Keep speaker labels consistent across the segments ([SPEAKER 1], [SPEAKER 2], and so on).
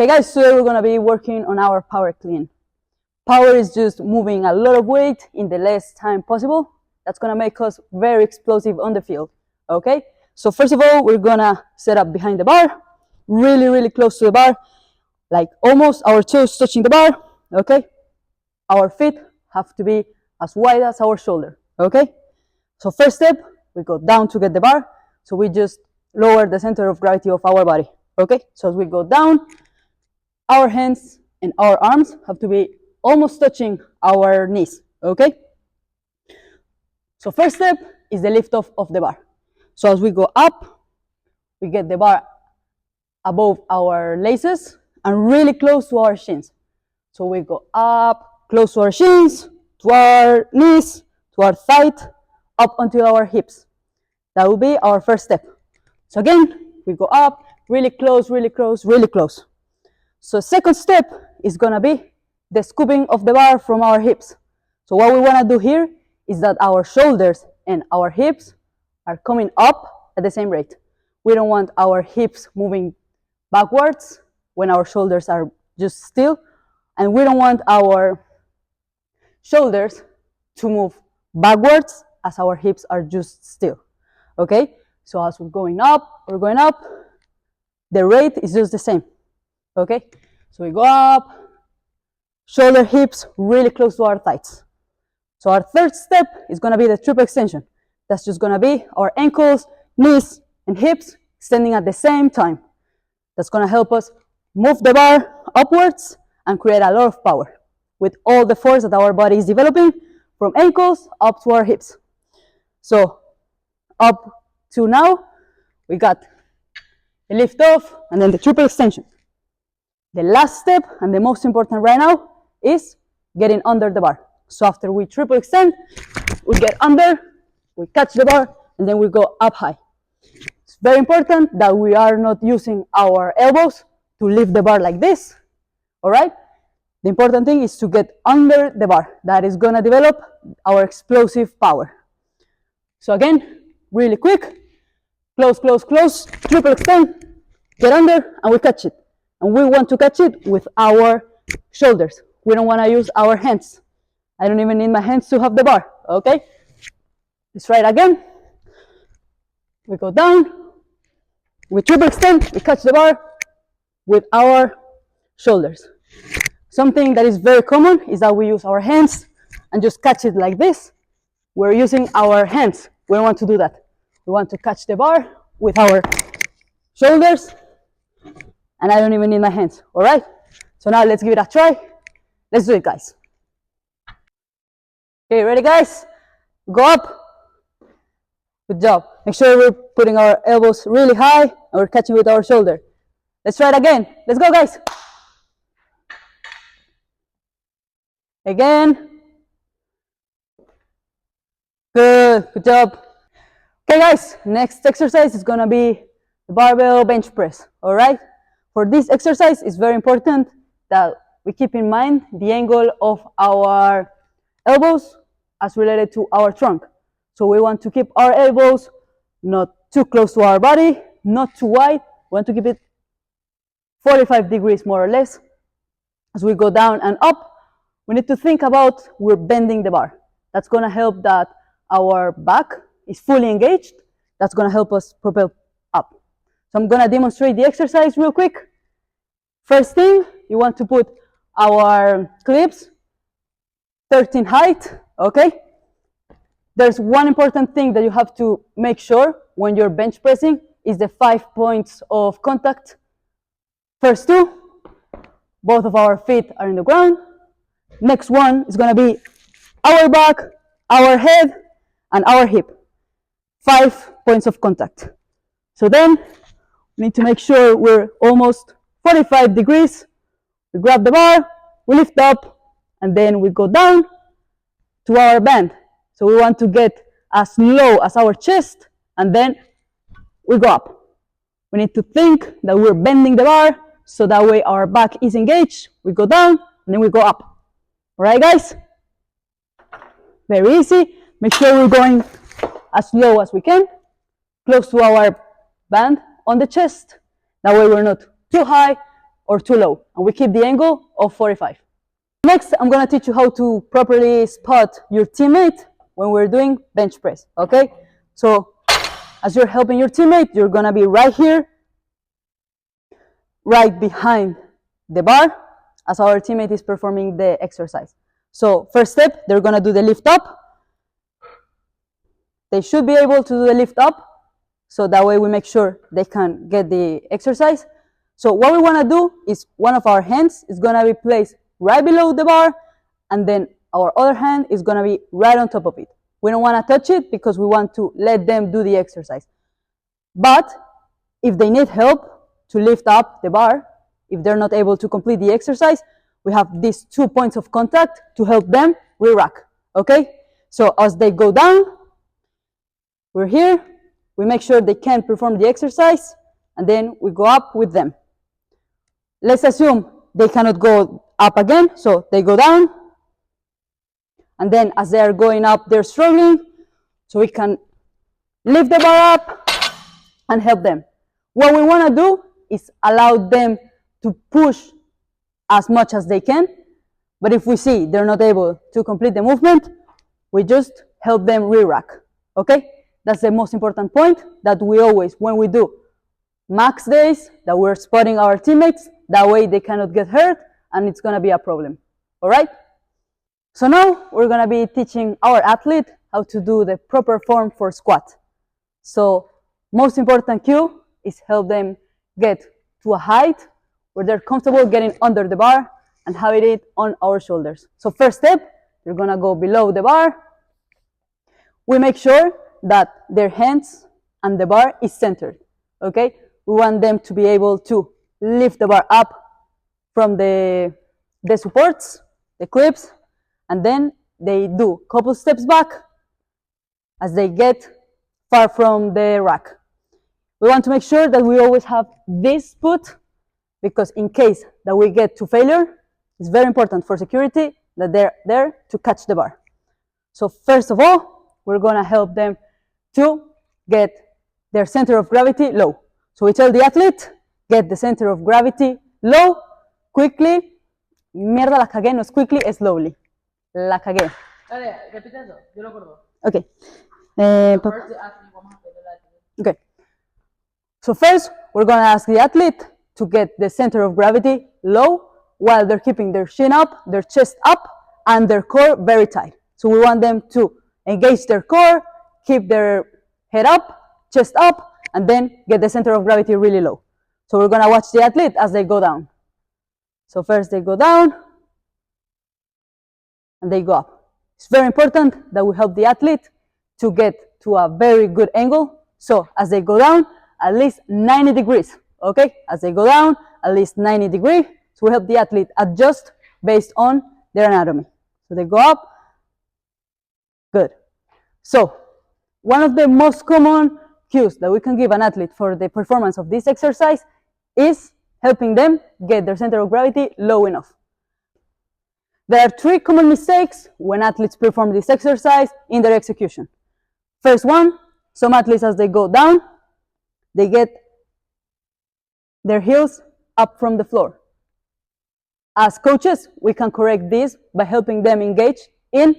[SPEAKER 1] Okay guys, today we're gonna be working on our power clean. Power is just moving a lot of weight in the less time possible. That's gonna make us very explosive on the field. Okay, so first of all, we're gonna set up behind the bar, really close to the bar, like almost our toes touching the bar. Okay, our feet have to be as wide as our shoulder. Okay, so first step, we go down to get the bar. So we just lower the center of gravity of our body. Okay, so as we go down, our hands and our arms have to be almost touching our knees. Okay, so first step is the lift off of the bar. So as we go up, we get the bar above our laces and really close to our shins. So we go up, close to our shins, to our knees, to our thigh, up until our hips. That will be our first step. So again, we go up, really close. So second step is gonna be the scooping of the bar from our hips. So what we wanna do here is that our shoulders and our hips are coming up at the same rate. We don't want our hips moving backwards when our shoulders are just still, and we don't want our shoulders to move backwards as our hips are just still. Okay, so as we're going up, the rate is just the same. Okay, so we go up, shoulder, hips really close to our thighs. So our third step is going to be the triple extension. That's just going to be our ankles, knees, and hips extending at the same time. That's going to help us move the bar upwards and create a lot of power with all the force that our body is developing from ankles up to our hips. So up to now, we got the lift off and then the triple extension. The last step and the most important right now is getting under the bar. So after we triple extend, we get under, we catch the bar, and then we go up high. It's very important that we are not using our elbows to lift the bar like this. All right? The important thing is to get under the bar. That is going to develop our explosive power. So again, really quick, close, triple extend, get under, and we catch it. And we want to catch it with our shoulders. We don't want to use our hands. I don't even need my hands to have the bar, okay? Let's try it again. We go down, we triple extend, we catch the bar with our shoulders. Something that is very common is that we use our hands and just catch it like this. We're using our hands. We don't want to do that. We want to catch the bar with our shoulders, and I don't even need my hands, all right? So now let's give it a try. Let's do it, guys. Okay, ready, guys? Go up. Good job. Make sure we're putting our elbows really high and we're catching with our shoulder. Let's try it again. Let's go, guys. Again. Good job. Okay, guys, next exercise is gonna be the barbell bench press, all right? For this exercise, it's very important that we keep in mind the angle of our elbows as related to our trunk. So we want to keep our elbows not too close to our body, not too wide. We want to keep it 45 degrees more or less. As we go down and up, we need to think about we're bending the bar. That's going to help that our back is fully engaged. That's going to help us propel up. So I'm going to demonstrate the exercise real quick. First thing, you want to put our clips 13 height, okay? There's one important thing that you have to make sure when you're bench pressing is the 5 points of contact. First two, both of our feet are in the ground. Next one is going to be our back, our head, and our hip. 5 points of contact. So then we need to make sure we're almost 45 degrees. We grab the bar, we lift up, and then we go down to our bend. So we want to get as low as our chest, and then we go up. We need to think that we're bending the bar, so that way our back is engaged. We go down, and then we go up. All right, guys? Very easy. Make sure we're going as low as we can, close to our band on the chest. That way we're not too high, or too low, and we keep the angle of 45. Next, I'm gonna teach you how to properly spot your teammate when we're doing bench press, okay? So as you're helping your teammate, you're gonna be right here, right behind the bar, as our teammate is performing the exercise. So first step, they're gonna do the lift up. They should be able to do the lift up, so that way we make sure they can get the exercise. So what we wanna do is one of our hands is gonna be placed right below the bar, and then our other hand is gonna be right on top of it. We don't wanna touch it because we want to let them do the exercise. But if they need help to lift up the bar, if they're not able to complete the exercise, we have these 2 points of contact to help them re-rack, okay? So as they go down, we're here, we make sure they can perform the exercise, and then we go up with them. Let's assume they cannot go up again, so they go down, and then as they are going up, they're struggling, so we can lift the bar up and help them. What we want to do is allow them to push as much as they can, but if we see they're not able to complete the movement, we just help them re-rack, okay? That's the most important point, that we always, when we do max days, that we're spotting our teammates, that way they cannot get hurt and it's gonna be a problem, all right? So now we're gonna be teaching our athlete how to do the proper form for squat. So most important cue is help them get to a height where they're comfortable getting under the bar and having it on our shoulders. So first step, they're gonna go below the bar. We make sure that their hands and the bar is centered, okay? We want them to be able to lift the bar up from the supports, the clips, and then they do a couple steps back as they get far from the rack. We want to make sure that we always have this put, because in case that we get to failure, it's very important for security that they're there to catch the bar. So first of all, we're gonna help them to get their center of gravity low. So we tell the athlete, get the center of gravity low, quickly. Mierda, la cagué, no es quickly, es slowly. La cagué.
[SPEAKER 2] Dale, repite eso, yo lo acuerdo.
[SPEAKER 1] Okay.
[SPEAKER 2] Okay.
[SPEAKER 1] So first, we're gonna ask the athlete to get the center of gravity low while they're keeping their chin up, their chest up, and their core very tight. So we want them to engage their core, keep their head up, chest up, and then get the center of gravity really low. So we're gonna watch the athlete as they go down. So first they go down, and they go up. It's very important that we help the athlete to get to a very good angle. So as they go down, at least 90 degrees, okay? As they go down, at least 90 degrees. So we help the athlete adjust based on their anatomy. So they go up, good. So one of the most common cues that we can give an athlete for the performance of this exercise is helping them get their center of gravity low enough. There are 3 common mistakes when athletes perform this exercise in their execution. First one, some athletes as they go down, they get their heels up from the floor. As coaches, we can correct this by helping them engage in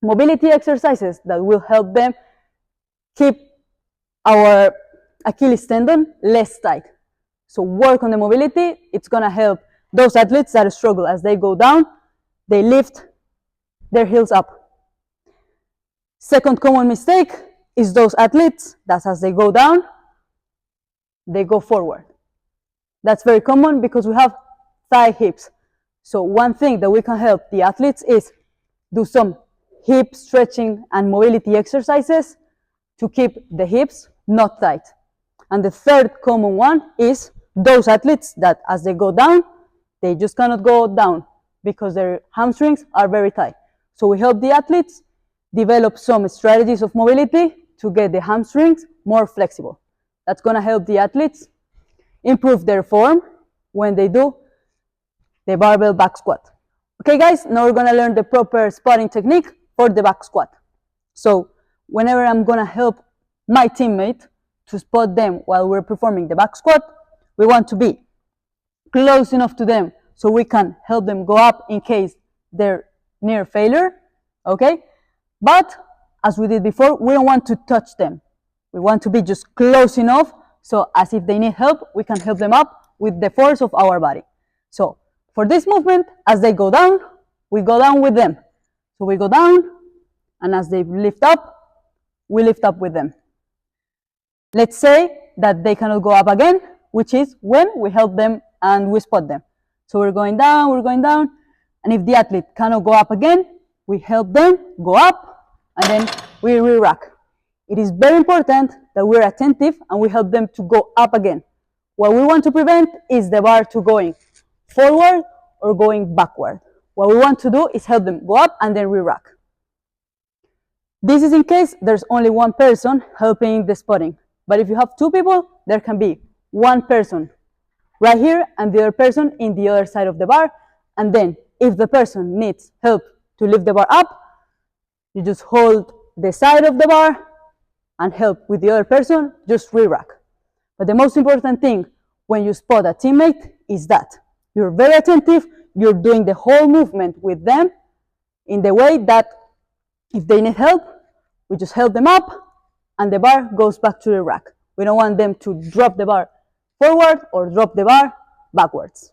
[SPEAKER 1] mobility exercises that will help them keep our Achilles tendon less tight. So work on the mobility, it's gonna help those athletes that struggle as they go down, they lift their heels up. Second common mistake is those athletes that as they go down, they go forward. That's very common because we have thigh hips. So one thing that we can help the athletes is do some hip stretching and mobility exercises to keep the hips not tight. And the third common one is those athletes that as they go down, they just cannot go down because their hamstrings are very tight. So we help the athletes develop some strategies of mobility to get the hamstrings more flexible. That's gonna help the athletes improve their form when they do the barbell back squat. Okay guys, now we're gonna learn the proper spotting technique for the back squat. So whenever I'm gonna help my teammate to spot them while we're performing the back squat, we want to be close enough to them so we can help them go up in case they're near failure, okay? But as we did before, we don't want to touch them. We want to be just close enough so as if they need help, we can help them up with the force of our body. So for this movement, as they go down, we go down with them. So we go down, and as they lift up, we lift up with them. Let's say that they cannot go up again, which is when we help them and we spot them. So we're going down, and if the athlete cannot go up again, we help them go up, and then we re-rack. It is very important that we're attentive and we help them to go up again. What we want to prevent is the bar to going forward or going backward. What we want to do is help them go up and then re-rack. This is in case there's only one person helping the spotting. But if you have two people, there can be one person right here and the other person in the other side of the bar. And then if the person needs help to lift the bar up, you just hold the side of the bar and help with the other person, just re-rack. But the most important thing when you spot a teammate is that you're very attentive, you're doing the whole movement with them in the way that if they need help, we just help them up and the bar goes back to the rack. We don't want them to drop the bar forward or drop the bar backwards.